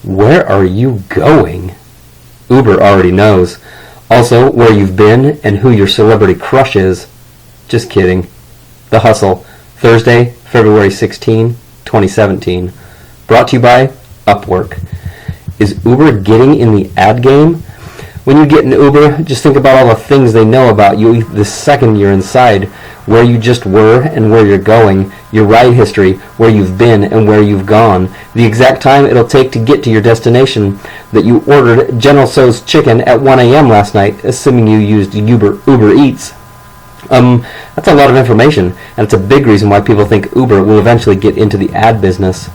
Where are you going? Uber already knows. Also, where you've been and who your celebrity crush is. Just kidding. The Hustle, Thursday, February 16, 2017. Brought to you by Upwork. Is Uber getting in the ad game? When you get an Uber, just think about all the things they know about you the second you're inside. Where you just were and where you're going, your ride history, where you've been and where you've gone, the exact time it'll take to get to your destination, that you ordered General Tso's chicken at 1 a.m. last night, assuming you used Uber Eats. That's a lot of information, and it's a big reason why people think Uber will eventually get into the ad business.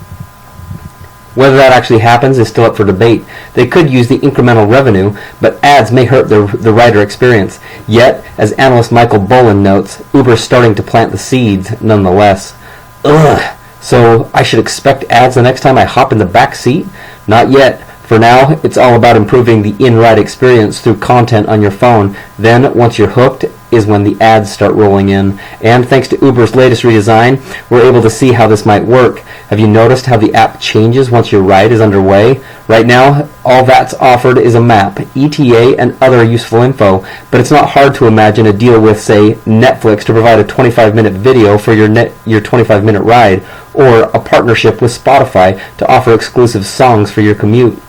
Whether that actually happens is still up for debate. They could use the incremental revenue, but ads may hurt the rider experience. Yet, as analyst Michael Bolin notes, Uber's starting to plant the seeds nonetheless. Ugh, so I should expect ads the next time I hop in the back seat? Not yet. For now, it's all about improving the in-ride experience through content on your phone. Then, once you're hooked, is when the ads start rolling in. And thanks to Uber's latest redesign, we're able to see how this might work. Have you noticed how the app changes once your ride is underway? Right now, all that's offered is a map, ETA, and other useful info, but it's not hard to imagine a deal with, say, Netflix to provide a 25-minute video for your 25-minute ride, or a partnership with Spotify to offer exclusive songs for your commute.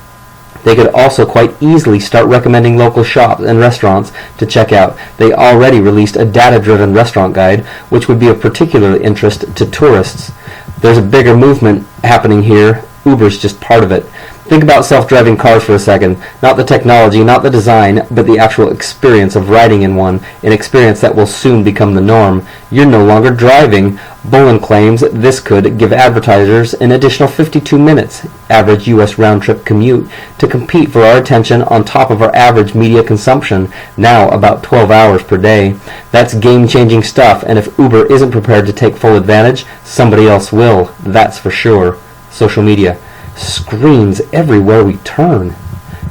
They could also quite easily start recommending local shops and restaurants to check out. They already released a data-driven restaurant guide, which would be of particular interest to tourists. There's a bigger movement happening here. Uber's just part of it. Think about self-driving cars for a second. Not the technology, not the design, but the actual experience of riding in one, an experience that will soon become the norm. You're no longer driving. Bolin claims this could give advertisers an additional 52 minutes, average U.S. round-trip commute, to compete for our attention on top of our average media consumption, now about 12 hours per day. That's game-changing stuff, and if Uber isn't prepared to take full advantage, somebody else will, that's for sure. Social media. Screens everywhere we turn.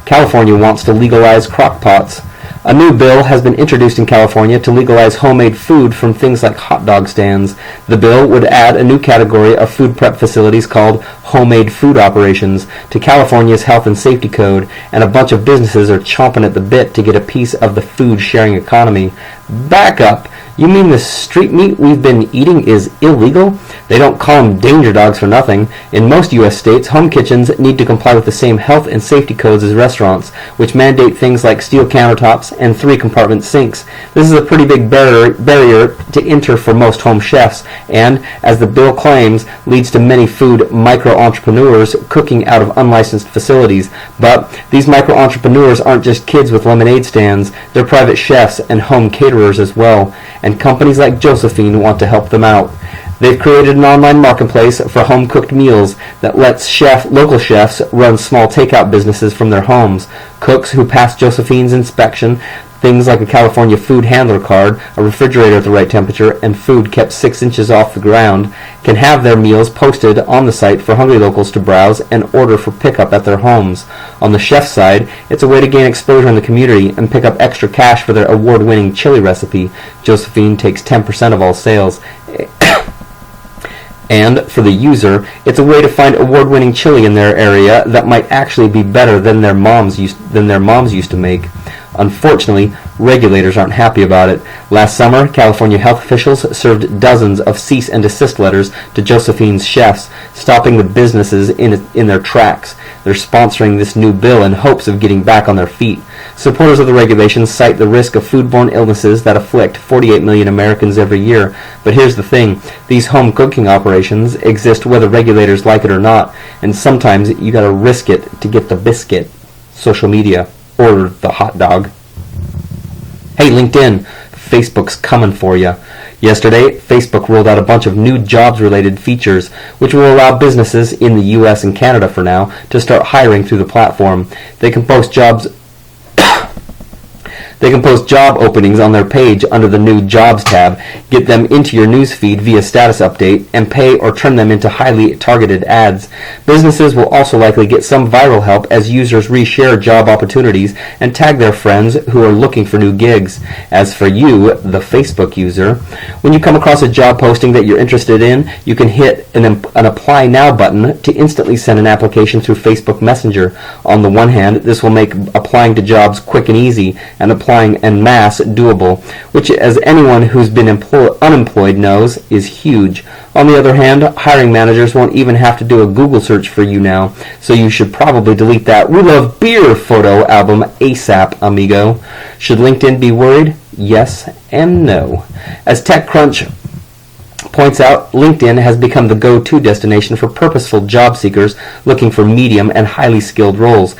California wants to legalize crockpots. A new bill has been introduced in California to legalize homemade food from things like hot dog stands. The bill would add a new category of food prep facilities called homemade food operations to California's health and safety code, and a bunch of businesses are chomping at the bit to get a piece of the food sharing economy. Back up! You mean the street meat we've been eating is illegal? They don't call them danger dogs for nothing. In most U.S. states, home kitchens need to comply with the same health and safety codes as restaurants, which mandate things like steel countertops and 3-compartment sinks. This is a pretty big barrier to enter for most home chefs, and, as the bill claims, leads to many food micro-entrepreneurs cooking out of unlicensed facilities. But these micro-entrepreneurs aren't just kids with lemonade stands. They're private chefs and home caterers as well, and companies like Josephine want to help them out. They've created an online marketplace for home-cooked meals that lets local chefs run small takeout businesses from their homes. Cooks who pass Josephine's inspection, things like a California food handler card, a refrigerator at the right temperature, and food kept 6 inches off the ground, can have their meals posted on the site for hungry locals to browse and order for pickup at their homes. On the chef's side, it's a way to gain exposure in the community and pick up extra cash for their award-winning chili recipe. Josephine takes 10% of all sales. And, for the user, it's a way to find award-winning chili in their area that might actually be better than their moms used to make. Unfortunately, regulators aren't happy about it. Last summer, California health officials served dozens of cease and desist letters to Josephine's chefs, stopping the businesses in their tracks. They're sponsoring this new bill in hopes of getting back on their feet. Supporters of the regulations cite the risk of foodborne illnesses that afflict 48 million Americans every year. But here's the thing, these home cooking operations exist whether regulators like it or not, and sometimes you gotta risk it to get the biscuit. Social media. Or the hot dog. Hey LinkedIn, Facebook's coming for you. Yesterday, Facebook rolled out a bunch of new jobs-related features, which will allow businesses in the US and Canada for now to start hiring through the platform. They can post jobs They can post job openings on their page under the new Jobs tab, get them into your news feed via status update, and pay or turn them into highly targeted ads. Businesses will also likely get some viral help as users reshare job opportunities and tag their friends who are looking for new gigs. As for you, the Facebook user, when you come across a job posting that you're interested in, you can hit an Apply Now button to instantly send an application through Facebook Messenger. On the one hand, this will make applying to jobs quick and easy, and applying en masse doable, which, as anyone who's been unemployed knows, is huge. On the other hand, hiring managers won't even have to do a Google search for you now, so you should probably delete that "We Love Beer" photo album ASAP, amigo. Should LinkedIn be worried? Yes and no. As TechCrunch points out, LinkedIn has become the go-to destination for purposeful job seekers looking for medium and highly skilled roles.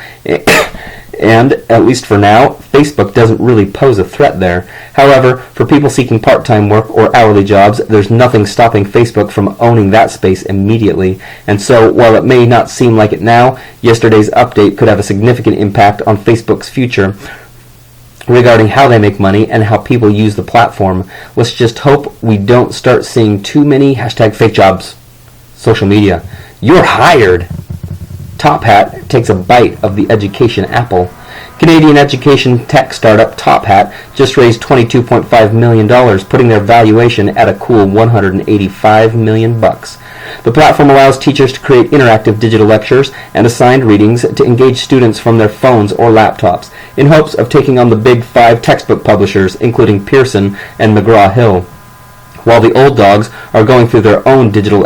And, at least for now, Facebook doesn't really pose a threat there. However, for people seeking part-time work or hourly jobs, there's nothing stopping Facebook from owning that space immediately. And so, while it may not seem like it now, yesterday's update could have a significant impact on Facebook's future regarding how they make money and how people use the platform. Let's just hope we don't start seeing too many #fake jobs. Social media. You're hired! Top Hat takes a bite of the education apple. Canadian education tech startup Top Hat just raised $22.5 million, putting their valuation at a cool $185 million. The platform allows teachers to create interactive digital lectures and assigned readings to engage students from their phones or laptops, in hopes of taking on the big 5 textbook publishers, including Pearson and McGraw-Hill. While the old dogs are going through their own digital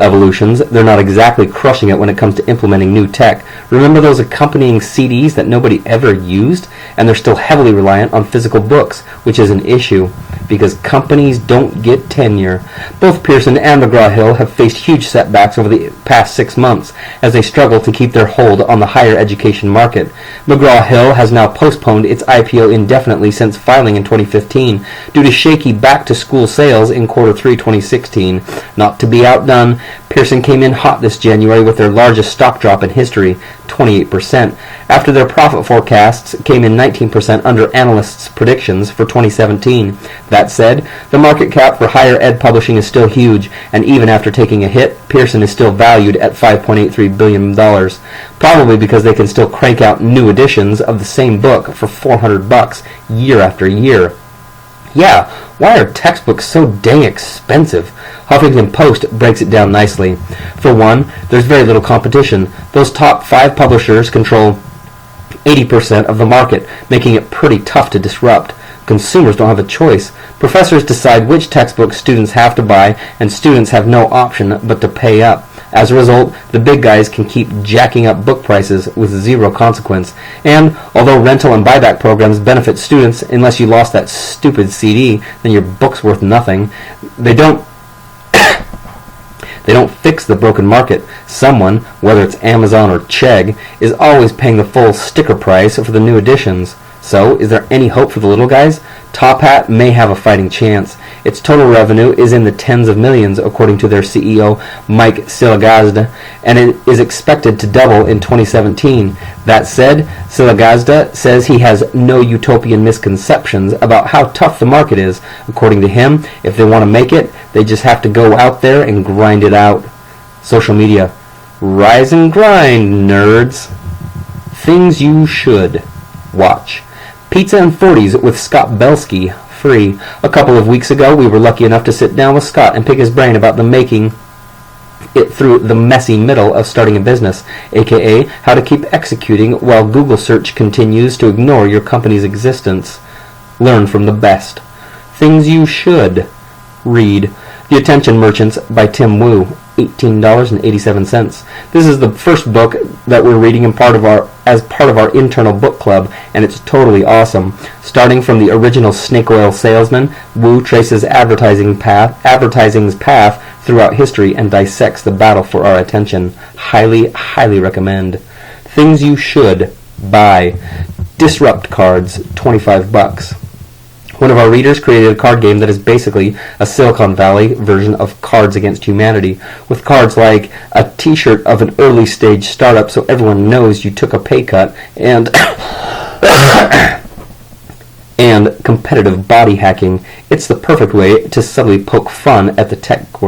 evolutions, they're not exactly crushing it when it comes to implementing new tech. Remember those accompanying CDs that nobody ever used? And they're still heavily reliant on physical books, which is an issue, because companies don't get tenure. Both Pearson and McGraw-Hill have faced huge setbacks over the past 6 months as they struggle to keep their hold on the higher education market. McGraw-Hill has now postponed its IPO indefinitely since filing in 2015 due to shaky back-to-school sales in Q3 2016. Not to be outdone, Pearson came in hot this January with their largest stock drop in history, 28%, after their profit forecasts came in 19% under analysts' predictions for 2017. That said, the market cap for higher ed publishing is still huge, and even after taking a hit, Pearson is still valued at $5.83 billion, probably because they can still crank out new editions of the same book for $400 year after year. Yeah, why are textbooks so dang expensive? Huffington Post breaks it down nicely. For one, there's very little competition. Those top 5 publishers control 80% of the market, making it pretty tough to disrupt. Consumers don't have a choice. Professors decide which textbooks students have to buy, and students have no option but to pay up. As a result, the big guys can keep jacking up book prices with zero consequence. And although rental and buyback programs benefit students, unless you lost that stupid CD, then your book's worth nothing. They don't fix the broken market. Someone, whether it's Amazon or Chegg, is always paying the full sticker price for the new editions. So, is there any hope for the little guys? Top Hat may have a fighting chance. Its total revenue is in the tens of millions, according to their CEO, Mike Silagazda, and it is expected to double in 2017. That said, Silagazda says he has no utopian misconceptions about how tough the market is. According to him, if they want to make it, they just have to go out there and grind it out. Social media. Rise and grind, nerds. Things you should watch. Pizza and 40s with Scott Belsky, free. A couple of weeks ago, we were lucky enough to sit down with Scott and pick his brain about the making it through the messy middle of starting a business, aka how to keep executing while Google search continues to ignore your company's existence. Learn from the best. Things you should read. The Attention Merchants by Tim Wu, $18.87. This is the first book that we're reading as part of our internal book club, and it's totally awesome. Starting from the original snake oil salesman, Wu traces advertising's path throughout history and dissects the battle for our attention. Highly, highly recommend. Things you should buy. Disrupt cards, $25. One of our readers created a card game that is basically a Silicon Valley version of Cards Against Humanity, with cards like a t-shirt of an early stage startup so everyone knows you took a pay cut, and and competitive body hacking. It's the perfect way to subtly poke fun at the tech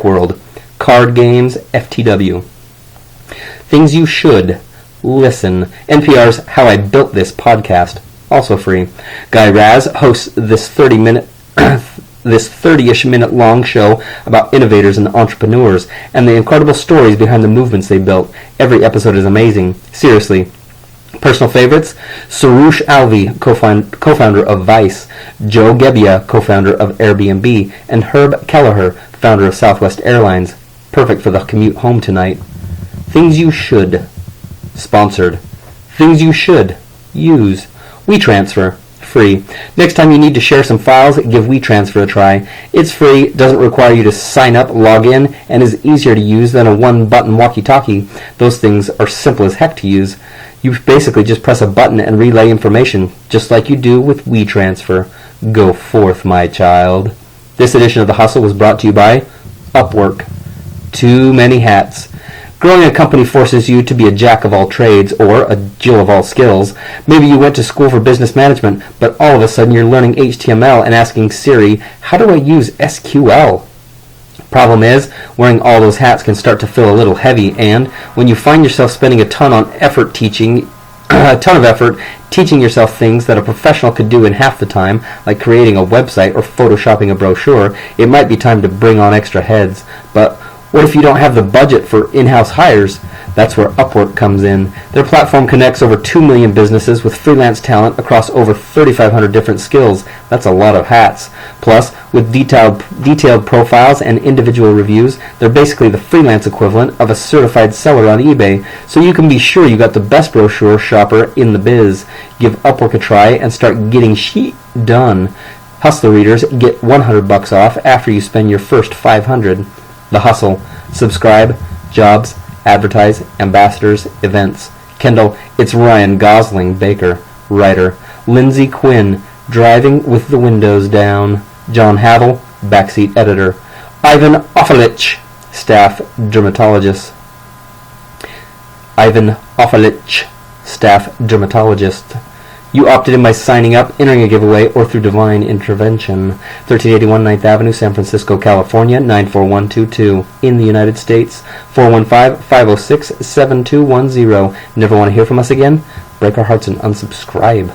world. Card games, FTW. Things you should listen. NPR's How I Built This podcast, also free. Guy Raz hosts this 30-ish minute long show about innovators and entrepreneurs and the incredible stories behind the movements they built. Every episode is amazing. Seriously. Personal favorites: Sarush Alvi, co-founder of Vice, Joe Gebbia, co-founder of Airbnb, and Herb Kelleher, founder of Southwest Airlines. Perfect for the commute home tonight. Things you should. Sponsored. Things you should use. WeTransfer. Free. Next time you need to share some files, give WeTransfer a try. It's free, doesn't require you to sign up, log in, and is easier to use than a one-button walkie-talkie. Those things are simple as heck to use. You basically just press a button and relay information, just like you do with WeTransfer. Go forth, my child. This edition of The Hustle was brought to you by Upwork. Too many hats. Growing a company forces you to be a jack of all trades or a Jill of all skills. Maybe you went to school for business management, but all of a sudden you're learning HTML and asking Siri, how do I use SQL? Problem is, wearing all those hats can start to feel a little heavy, and when you find yourself spending a ton of effort teaching yourself things that a professional could do in half the time, like creating a website or photoshopping a brochure, it might be time to bring on extra heads. But what if you don't have the budget for in-house hires? That's where Upwork comes in. Their platform connects over 2 million businesses with freelance talent across over 3,500 different skills. That's a lot of hats. Plus, with detailed profiles and individual reviews, they're basically the freelance equivalent of a certified seller on eBay, so you can be sure you got the best brochure shopper in the biz. Give Upwork a try and start getting shit done. Hustler readers get $100 off after you spend your first $500. The Hustle. Subscribe. Jobs. Advertise. Ambassadors. Events. Kendall, it's Ryan Gosling Baker, writer. Lindsay Quinn, driving with the windows down. John Haddle, backseat editor. Ivan Ofalich, staff dermatologist. Ivan Ofalich, staff dermatologist. You opted in by signing up, entering a giveaway, or through divine intervention. 1381 9th Avenue, San Francisco, California, 94122. In the United States, 415-506-7210. Never want to hear from us again? Break our hearts and unsubscribe.